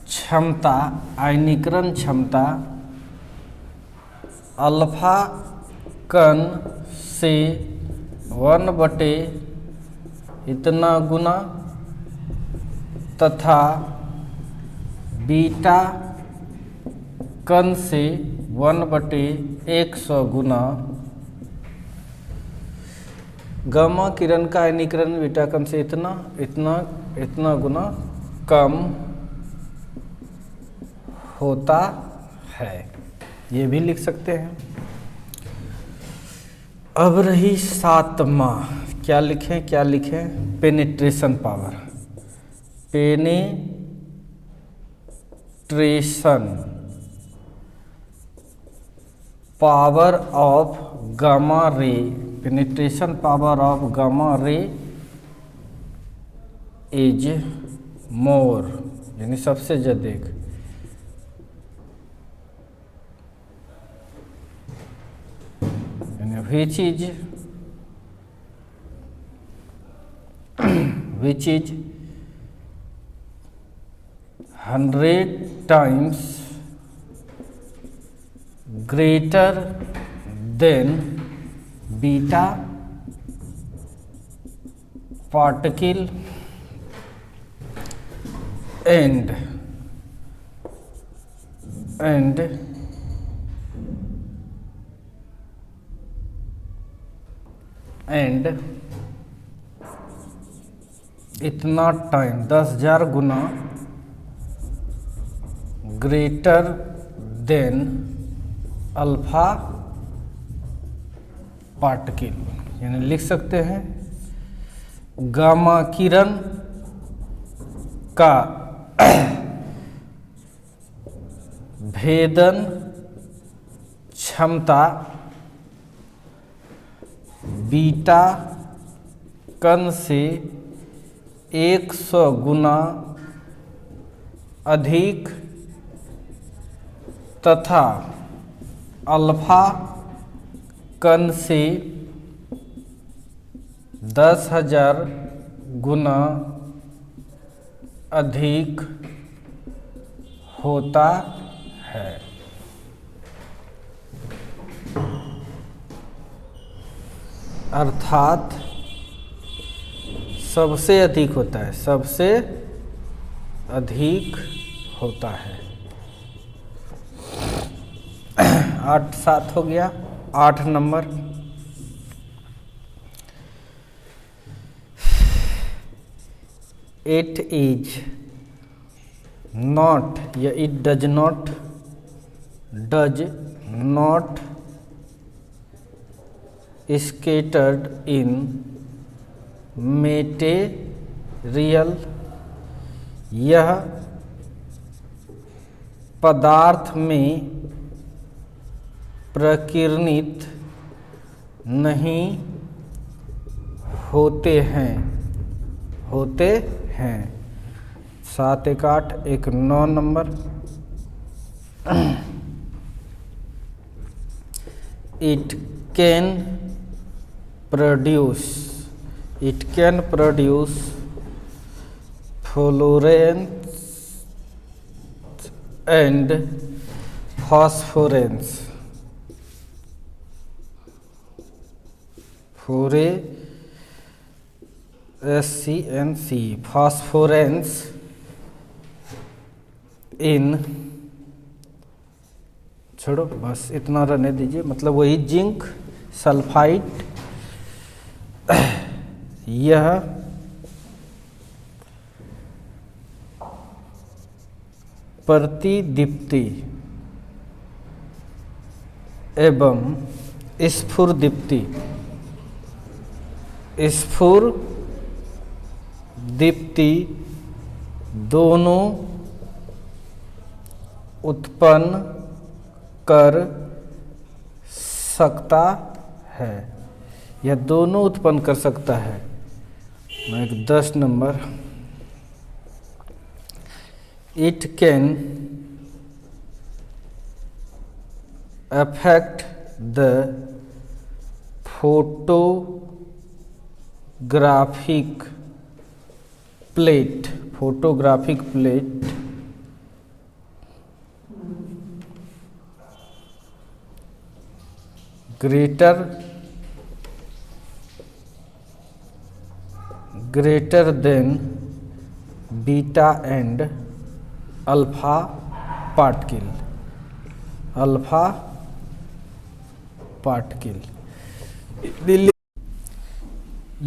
क्षमता अल्फा कण से 1/, इतना गुना तथा बीटा कण से 1/100 गुना। गामा किरण का आयनीकरण बीटा कण से इतना गुना कम होता है, ये भी लिख सकते हैं। अब रही 7वां, क्या लिखें? Penetration power. Penetration power of gamma रे, penetration power of gamma ray is more, यानी सबसे अधिक। which is 100 times greater than beta particle and इतना टाइम 10,000 गुना ग्रेटर देन अल्फा पार्टिकल, यानी लिख सकते हैं गामा किरण का भेदन क्षमता बीटा कण से 100 गुना अधिक तथा अल्फा कण से 10,000 गुना अधिक होता है। अर्थात सबसे अधिक होता है, 8-7 हो गया। 8 नंबर, इट इज नॉट या it does not scattered in material, यह पदार्थ में प्रकीर्णित नहीं होते हैं। 7 1 8 1 9 number. It can produce fluorescence and phosphorescence. SCNC phosphorescence in, छोड़ो बस इतना रहने दीजिए, मतलब वही जिंक सल्फाइड। यह प्रतिदीप्ति एवं स्फुरदीप्ति दोनों उत्पन्न कर सकता है। यह दोनों उत्पन्न कर सकता है। 10 number. It can affect the photographic plate greater than beta and alpha particle।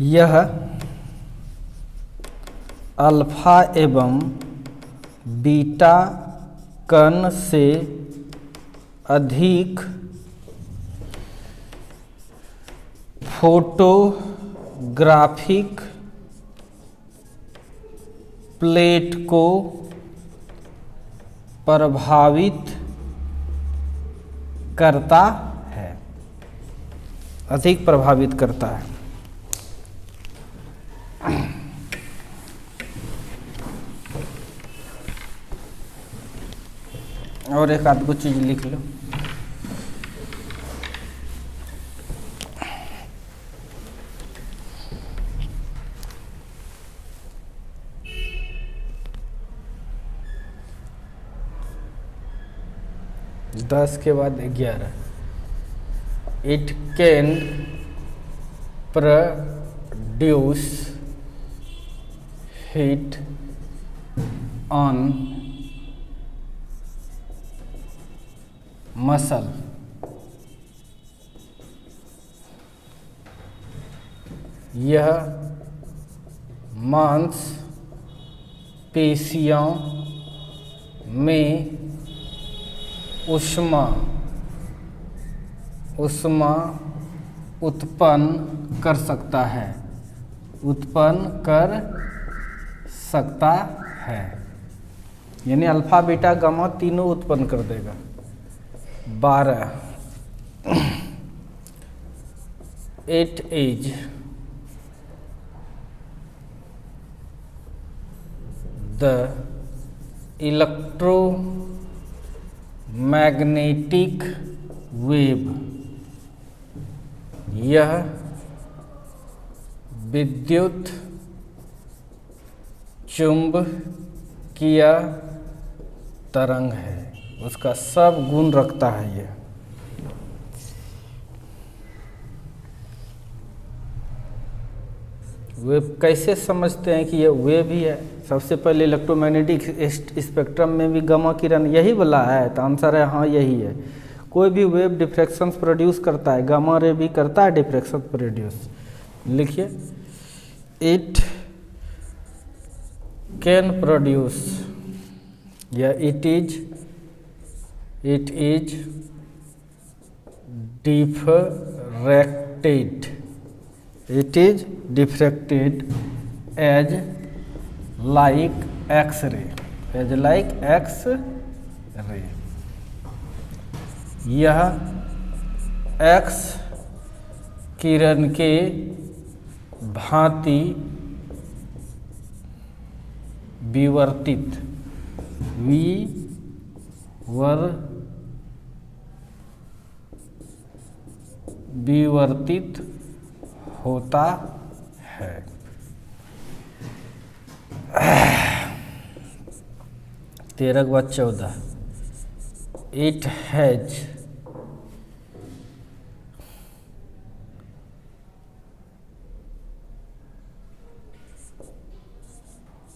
यह अल्फा एवं बीटा कण से अधिक फोटोग्राफिक प्लेट को प्रभावित करता है, अधिक प्रभावित करता है। और एक आध को चीज लिख लो। दस के बाद 11। It can produce heat on muscle. यह मांसपेशियों में ऊष्मा उत्पन्न कर सकता है, यानी अल्फा बीटा गामा तीनों उत्पन्न कर देगा। 12। It is the electromagnetic wave. यह विद्युत चुंबकीय तरंग है, उसका सब गुण रखता है। यह वेव कैसे समझते हैं कि ये वेव ही है? सबसे पहले इलेक्ट्रोमैग्नेटिक स्पेक्ट्रम में भी गामा किरण यही वाला है, तो आंसर है हाँ यही है। कोई भी वेव डिफ्रैक्शंस प्रोड्यूस करता है, गामा रे भी करता है डिफ्रैक्शन प्रोड्यूस। लिखिए, इट कैन प्रोड्यूस या it is diffracted as like X-ray, यह X किरण के भांति विवर्तित विवर्तित होता है। तेरह के बाद 14, it has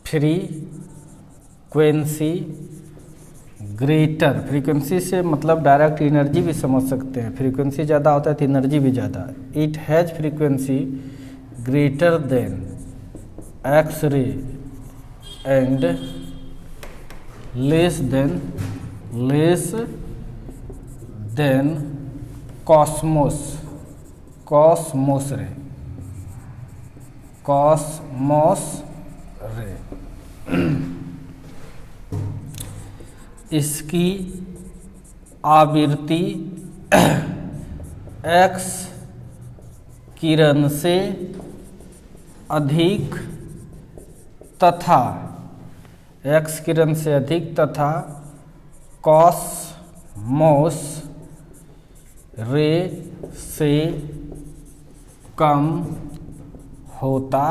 frequency greater, frequency से मतलब डायरेक्ट एनर्जी भी समझ सकते हैं, फ्रीक्वेंसी ज़्यादा होता है तो एनर्जी भी ज़्यादा। It has frequency greater than X ray and less than Cosmos रे। इसकी आवृत्ति एक्स किरण से अधिक तथा कॉस्मोस रे से कम होता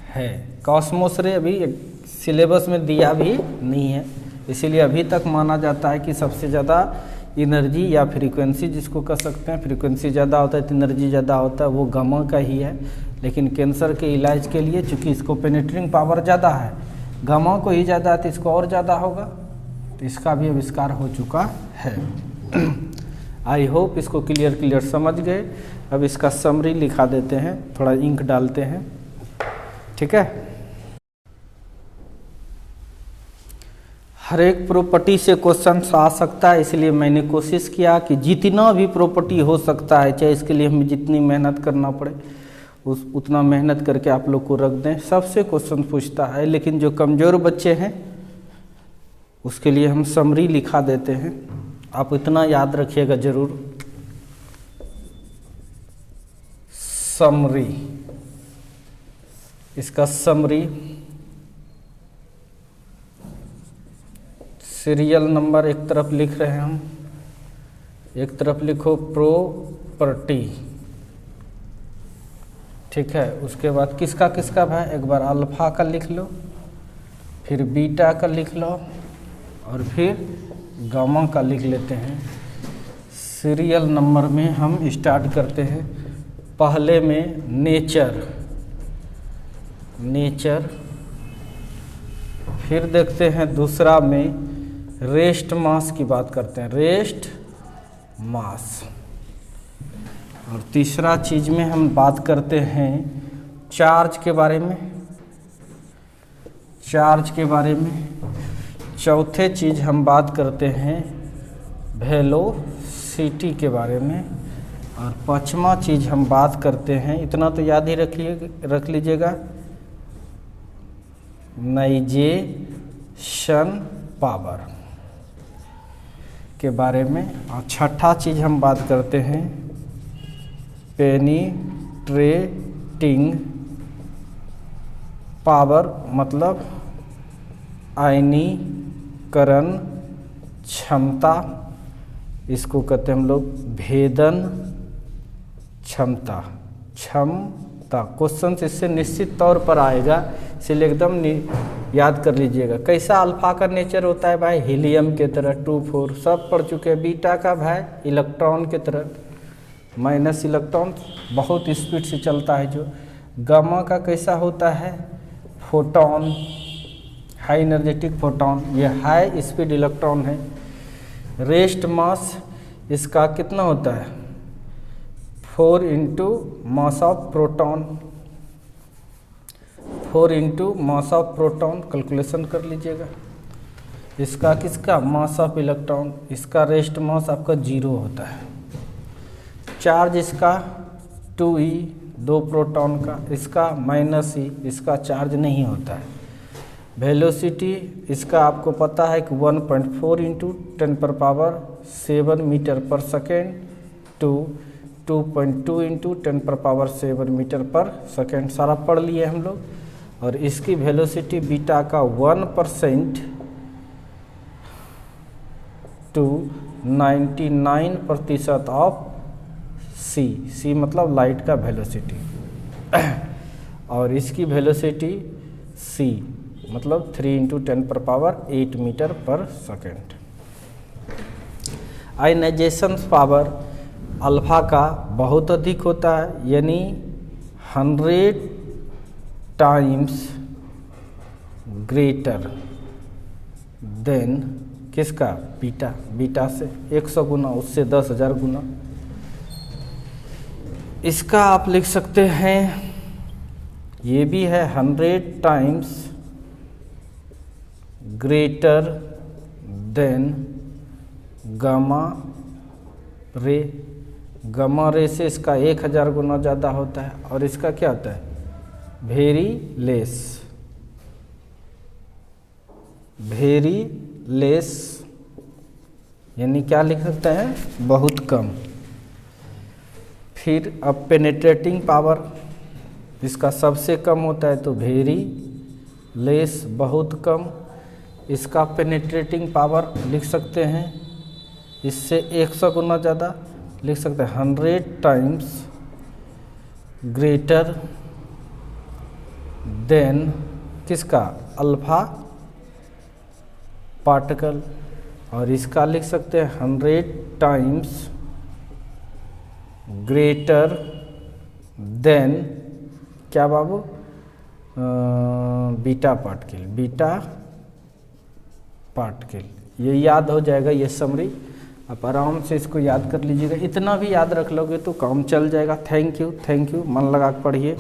है। कॉस्मोस रे अभी सिलेबस में दिया भी नहीं है, इसीलिए अभी तक माना जाता है कि सबसे ज़्यादा एनर्जी या फ्रीक्वेंसी जिसको कह सकते हैं, फ्रीक्वेंसी ज़्यादा होता है तो एनर्जी ज़्यादा होता है, वो गामा का ही है। लेकिन कैंसर के इलाज के लिए चूँकि इसको पेनिट्रिंग पावर ज़्यादा है, गामा को ही ज़्यादा है तो इसको और ज़्यादा होगा, तो इसका भी आविष्कार हो चुका है। आई होप इसको क्लियर समझ गए। अब इसका समरी लिखा देते हैं, थोड़ा इंक डालते हैं, ठीक है। हर एक प्रॉपर्टी से क्वेश्चन आ सकता है, इसलिए मैंने कोशिश किया कि जितना भी प्रॉपर्टी हो सकता है, चाहे इसके लिए हमें जितनी मेहनत करना पड़े उतना मेहनत करके आप लोग को रख दें। सबसे क्वेश्चन पूछता है, लेकिन जो कमज़ोर बच्चे हैं उसके लिए हम समरी लिखा देते हैं। आप इतना याद रखिएगा ज़रूर, समरी। इसका समरी सीरियल नंबर एक तरफ लिख रहे हैं हम, एक तरफ लिखो प्रॉपर्टी, ठीक है। उसके बाद किसका किसका भाई, एक बार अल्फा का लिख लो, फिर बीटा का लिख लो, और फिर गामा का लिख लेते हैं। सीरियल नंबर में हम स्टार्ट करते हैं। पहले में नेचर, फिर देखते हैं दूसरा में रेस्ट मास की बात करते हैं, रेस्ट मास, और तीसरा चीज़ में हम बात करते हैं चार्ज के बारे में, चौथे चीज़ हम बात करते हैं वेलोसिटी के बारे में, और पांचवा चीज़ हम बात करते हैं, इतना तो याद ही रख लीजिएगा, नाइजेशन पावर के बारे में। और छठा चीज़ हम बात करते हैं पेनिट्रेटिंग पावर, मतलब आयनीकरण क्षमता, इसको कहते हैं हम लोग भेदन क्षमता। क्वेश्चन इससे निश्चित तौर पर आएगा, इसलिए एकदम याद कर लीजिएगा। कैसा अल्फा का नेचर होता है भाई, हीलियम के तरह 2 4 सब पढ़ चुके हैं। बीटा का भाई इलेक्ट्रॉन के तरह, माइनस इलेक्ट्रॉन बहुत स्पीड से चलता है जो। गामा का कैसा होता है, फोटोन, हाई एनर्जेटिक फोटोन, ये हाई स्पीड इलेक्ट्रॉन है। रेस्ट मास इसका कितना होता है, 4 into mass of proton, 4 into mass of proton, calculation कर लीजिएगा। इसका किसका, मास ऑफ इलेक्ट्रॉन, इसका रेस्ट मास आपका 0 होता है। चार्ज इसका 2e, 2 प्रोटॉन का, इसका -e, इसका चार्ज नहीं होता है। वेलोसिटी इसका आपको पता है कि 1.4 इंटू 10⁻7 मीटर पर सेकेंड टू 2.2 इंटू 10⁻7 मीटर पर सेकेंड, सारा पढ़ लिए हम लोग। और इसकी वेलोसिटी बीटा का 1% टू 99% ऑफ सी मतलब लाइट का वेलोसिटी और इसकी वेलोसिटी सी मतलब 3 × 10⁸ मीटर पर सेकेंड। आयनाइजेशन पावर अल्फा का बहुत अधिक होता है, यानी 100 टाइम्स ग्रेटर देन किसका, बीटा से 100 गुना, उससे 10,000 गुना। इसका आप लिख सकते हैं, ये भी है 100 times greater than gamma ray. Gamma रे से इसका 1000 गुना ज़्यादा होता है। और इसका क्या होता है, वेरी लेस, यानी क्या लिख सकते हैं, बहुत कम। फिर अब पेनेट्रेटिंग पावर इसका सबसे कम होता है, तो वेरी लेस बहुत कम। इसका पेनेट्रेटिंग पावर लिख सकते हैं, इससे 100 गुना ज़्यादा लिख सकते हैं, 100 टाइम्स ग्रेटर देन किसका, अल्फा पार्टिकल। और इसका लिख सकते हैं 100 टाइम्स ग्रेटर देन क्या बाबू, बीटा पार्टिकल। ये याद हो जाएगा, ये समरी आप आराम से इसको याद कर लीजिएगा। इतना भी याद रख लोगे तो काम चल जाएगा। थैंक यू, मन लगा के पढ़िए।